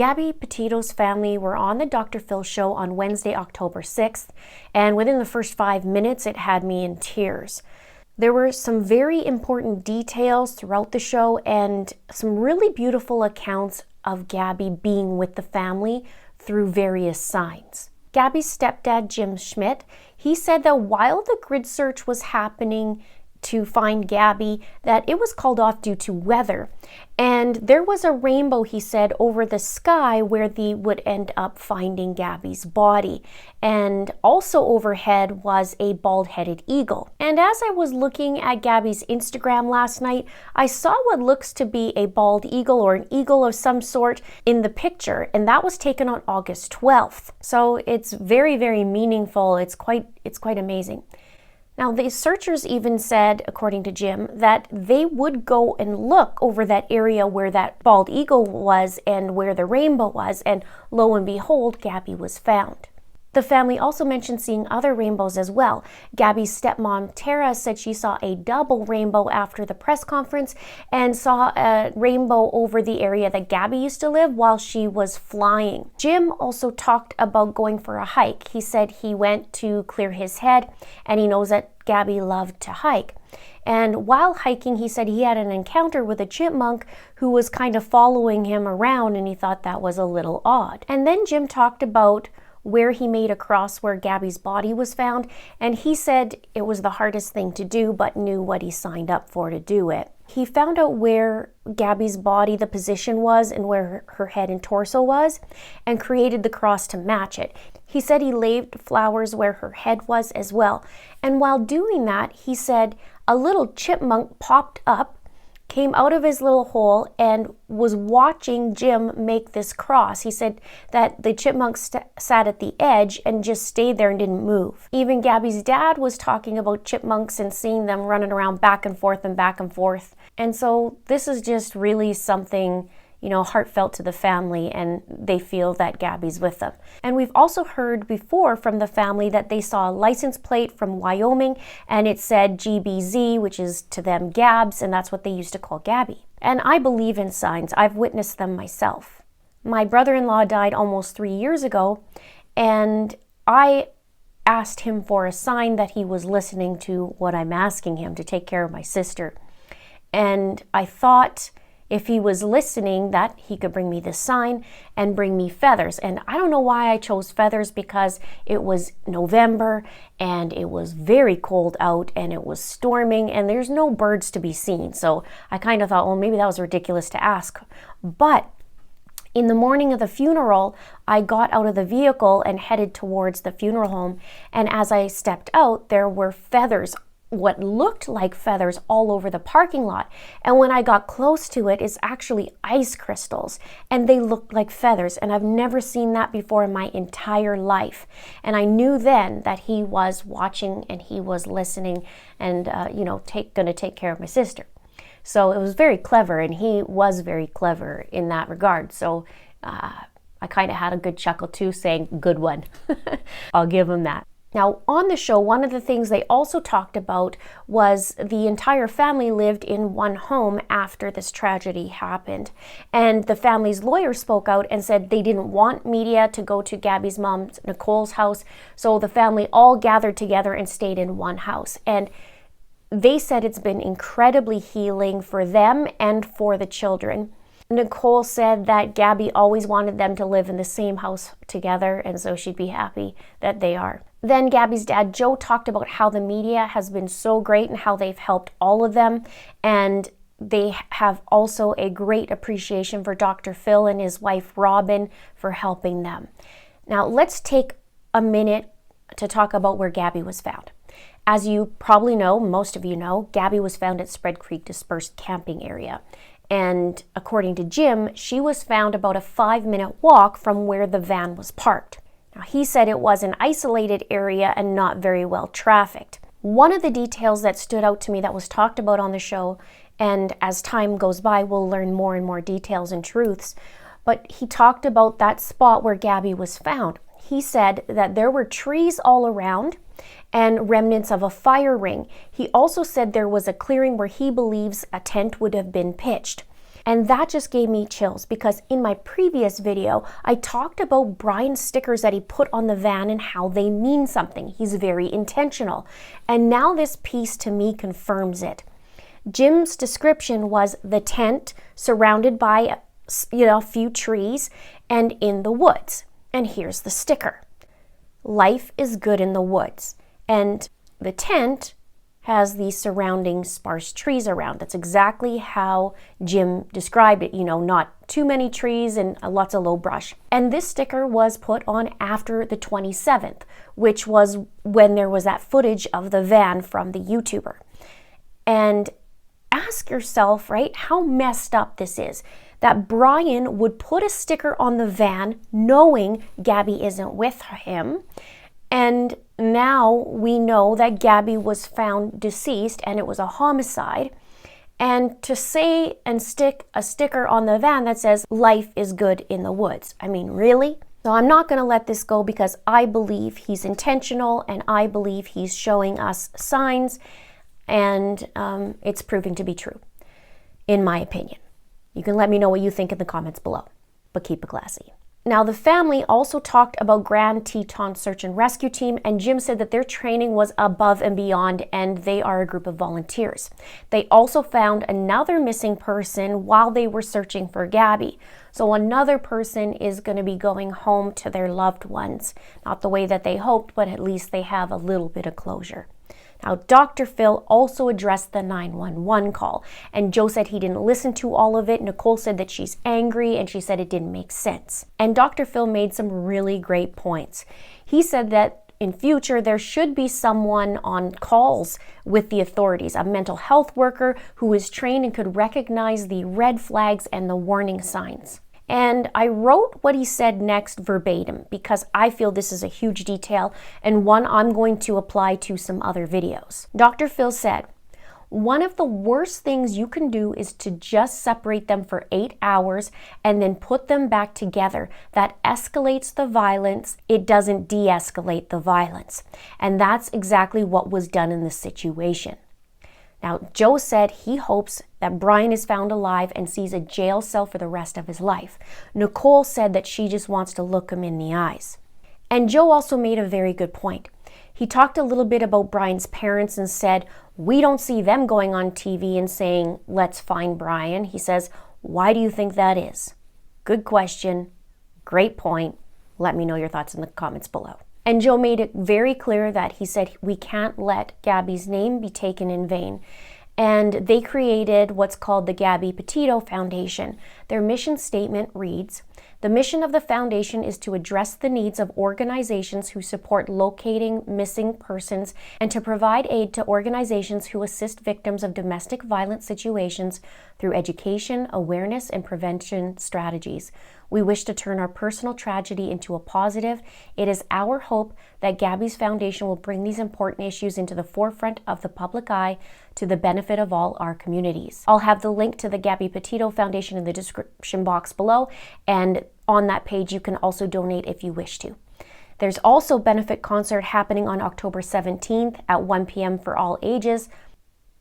Gabby Petito's family were on the Dr. Phil show on Wednesday, October 6th, and within the first 5 minutes, it had me in tears. There were some very important details throughout the show and some really beautiful accounts of Gabby being with the family through various signs. Gabby's stepdad, Jim Schmidt, he said that while the grid search was happening to find Gabby, that it was called off due to weather. And there was a rainbow, he said, over the sky where they would end up finding Gabby's body. And also overhead was a bald-headed eagle. And as I was looking at Gabby's Instagram last night, I saw what looks to be a bald eagle or an eagle of some sort in the picture, and that was taken on August 12th. So it's very, very meaningful. It's quite amazing. Now, the searchers even said, according to Jim, that they would go and look over that area where that bald eagle was and where the rainbow was, and lo and behold, Gabby was found. The family also mentioned seeing other rainbows as well. Gabby's stepmom, Tara, said she saw a double rainbow after the press conference and saw a rainbow over the area that Gabby used to live while she was flying. Jim also talked about going for a hike. He said he went to clear his head, and he knows that Gabby loved to hike. And while hiking, he said he had an encounter with a chipmunk who was kind of following him around, and he thought that was a little odd. And then Jim talked about where he made a cross where Gabby's body was found, and he said it was the hardest thing to do, but knew what he signed up for to do it. He found out where Gabby's body, the position was, and where her head and torso was, and created the cross to match it. He said he laid flowers where her head was as well. And while doing that, he said a little chipmunk popped up, came out of his little hole, and was watching Jim make this cross. He said that the chipmunk sat at the edge and just stayed there and didn't move. Even Gabby's dad was talking about chipmunks and seeing them running around back and forth and back and forth. And so this is just really something, heartfelt to the family, and they feel that Gabby's with them. And we've also heard before from the family that they saw a license plate from Wyoming, and it said GBZ, which is to them Gabs, and that's what they used to call Gabby. And I believe in signs. I've witnessed them myself. My brother-in-law died almost 3 years ago, and I asked him for a sign that he was listening to what I'm asking him to take care of my sister. And I thought if he was listening, that he could bring me this sign and bring me feathers. And I don't know why I chose feathers, because it was November and it was very cold out and it was storming and there's no birds to be seen. So I kind of thought, well, maybe that was ridiculous to ask. But in the morning of the funeral, I got out of the vehicle and headed towards the funeral home. And as I stepped out, there were feathers, what looked like feathers, all over the parking lot. And when I got close to it, it's actually ice crystals, and they looked like feathers. And I've never seen that before in my entire life. And I knew then that he was watching and he was listening and, gonna take care of my sister. So it was very clever, and he was very clever in that regard. So I kind of had a good chuckle too, saying, good one. I'll give him that. Now, on the show, one of the things they also talked about was the entire family lived in one home after this tragedy happened. And the family's lawyer spoke out and said they didn't want media to go to Gabby's mom, Nicole's house. So the family all gathered together and stayed in one house. And they said it's been incredibly healing for them and for the children. Nicole said that Gabby always wanted them to live in the same house together, and so she'd be happy that they are. Then Gabby's dad, Joe, talked about how the media has been so great and how they've helped all of them, and they have also a great appreciation for Dr. Phil and his wife, Robin, for helping them. Now, let's take a minute to talk about where Gabby was found. As you probably know, most of you know, Gabby was found at Spread Creek Dispersed Camping Area. And according to Jim, she was found about a 5-minute walk from where the van was parked. Now, he said it was an isolated area and not very well trafficked. One of the details that stood out to me that was talked about on the show, and as time goes by, we'll learn more and more details and truths, but he talked about that spot where Gabby was found. He said that there were trees all around and remnants of a fire ring. He also said there was a clearing where he believes a tent would have been pitched. And that just gave me chills because in my previous video, I talked about Brian's stickers that he put on the van and how they mean something. He's very intentional. And now this piece to me confirms it. Jim's description was the tent surrounded by, a few trees and in the woods. And here's the sticker. Life is good in the woods. And the tent has these surrounding sparse trees around. That's exactly how Jim described it, not too many trees and lots of low brush. And this sticker was put on after the 27th, which was when there was that footage of the van from the YouTuber. And ask yourself, right, how messed up this is. That Brian would put a sticker on the van knowing Gabby isn't with him. And now we know that Gabby was found deceased and it was a homicide. And to say and stick a sticker on the van that says, life is good in the woods. I mean, really? So I'm not going to let this go because I believe he's intentional and I believe he's showing us signs and it's proving to be true, in my opinion. You can let me know what you think in the comments below, but keep it classy. Now, the family also talked about Grand Teton Search and Rescue Team, and Jim said that their training was above and beyond, and they are a group of volunteers. They also found another missing person while they were searching for Gabby. So another person is going to be going home to their loved ones. Not the way that they hoped, but at least they have a little bit of closure. Now, Dr. Phil also addressed the 911 call, and Joe said he didn't listen to all of it. Nicole said that she's angry, and she said it didn't make sense. And Dr. Phil made some really great points. He said that in future, there should be someone on calls with the authorities, a mental health worker who is trained and could recognize the red flags and the warning signs. And I wrote what he said next verbatim because I feel this is a huge detail and one I'm going to apply to some other videos. Dr. Phil said, one of the worst things you can do is to just separate them for 8 hours and then put them back together. That escalates the violence. It doesn't de-escalate the violence. And that's exactly what was done in this situation. Now, Joe said he hopes that Brian is found alive and sees a jail cell for the rest of his life. Nicole said that she just wants to look him in the eyes. And Joe also made a very good point. He talked a little bit about Brian's parents and said, we don't see them going on TV and saying, let's find Brian. He says, why do you think that is? Good question. Great point. Let me know your thoughts in the comments below. And Joe made it very clear that he said we can't let Gabby's name be taken in vain. And they created what's called the Gabby Petito Foundation. Their mission statement reads, the mission of the foundation is to address the needs of organizations who support locating missing persons and to provide aid to organizations who assist victims of domestic violence situations through education, awareness, and prevention strategies. We wish to turn our personal tragedy into a positive. It is our hope that Gabby's foundation will bring these important issues into the forefront of the public eye to the benefit of all our communities. I'll have the link to the Gabby Petito Foundation in the description box below, and on that page you can also donate if you wish to. There's also a benefit concert happening on October 17th at 1 p.m. for all ages.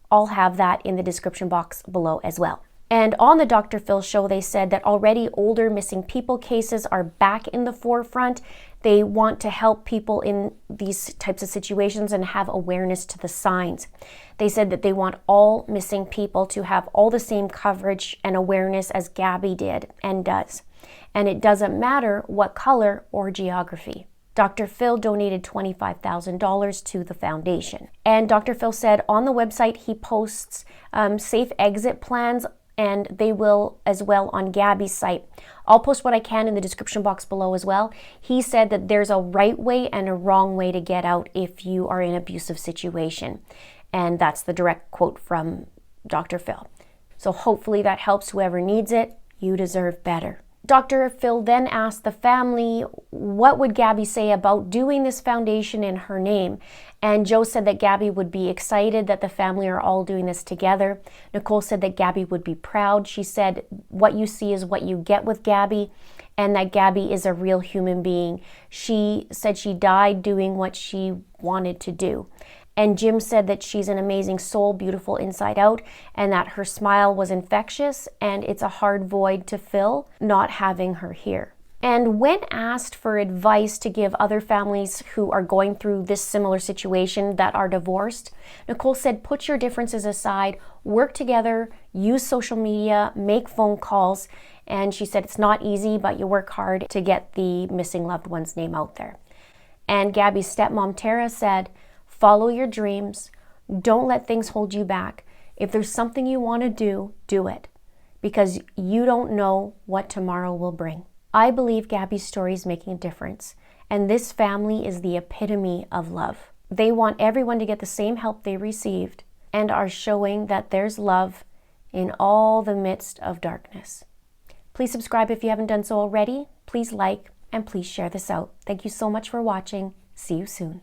I'll have that in the description box below as well. And on the Dr. Phil show, they said that already older missing people cases are back in the forefront. They want to help people in these types of situations and have awareness to the signs. They said that they want all missing people to have all the same coverage and awareness as Gabby did and does. And it doesn't matter what color or geography. Dr. Phil donated $25,000 to the foundation. And Dr. Phil said on the website he posts safe exit plans, and they will as well on Gabby's site. I'll post what I can in the description box below as well. He said that there's a right way and a wrong way to get out if you are in an abusive situation. And that's the direct quote from Dr. Phil. So hopefully that helps whoever needs it. You deserve better. Dr. Phil then asked the family, what would Gabby say about doing this foundation in her name? And Joe said that Gabby would be excited that the family are all doing this together. Nicole said that Gabby would be proud. She said, what you see is what you get with Gabby, and that Gabby is a real human being. She said she died doing what she wanted to do. And Jim said that she's an amazing soul, beautiful inside out, and that her smile was infectious, and it's a hard void to fill not having her here. And when asked for advice to give other families who are going through this similar situation that are divorced, Nicole said, put your differences aside, work together, use social media, make phone calls. And she said, it's not easy, but you work hard to get the missing loved one's name out there. And Gabby's stepmom, Tara, said, follow your dreams. Don't let things hold you back. If there's something you want to do, do it. Because you don't know what tomorrow will bring. I believe Gabby's story is making a difference, and this family is the epitome of love. They want everyone to get the same help they received and are showing that there's love in all the midst of darkness. Please subscribe if you haven't done so already. Please like and please share this out. Thank you so much for watching. See you soon.